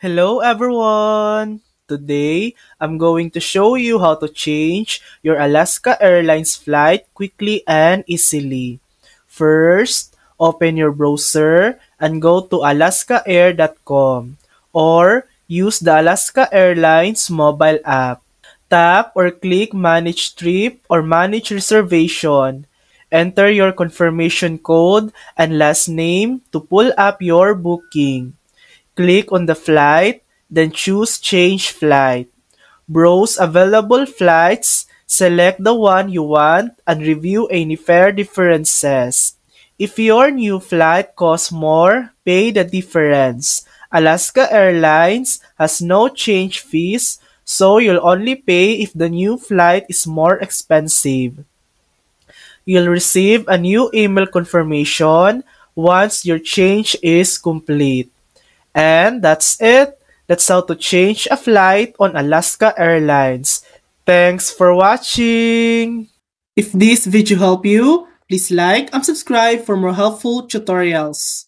Hello everyone! Today, I'm going to show you how to change your Alaska Airlines flight quickly and easily. First, open your browser and go to alaskaair.com or use the Alaska Airlines mobile app. Tap or click Manage Trip or Manage Reservation. Enter your confirmation code and last name to pull up your booking. Click on the flight, then choose Change Flight. Browse available flights, select the one you want, and review any fare differences. If your new flight costs more, pay the difference. Alaska Airlines has no change fees, so you'll only pay if the new flight is more expensive. You'll receive a new email confirmation once your change is complete. And that's it. That's how to change a flight on Alaska Airlines. Thanks for watching! If this video helped you, please like and subscribe for more helpful tutorials.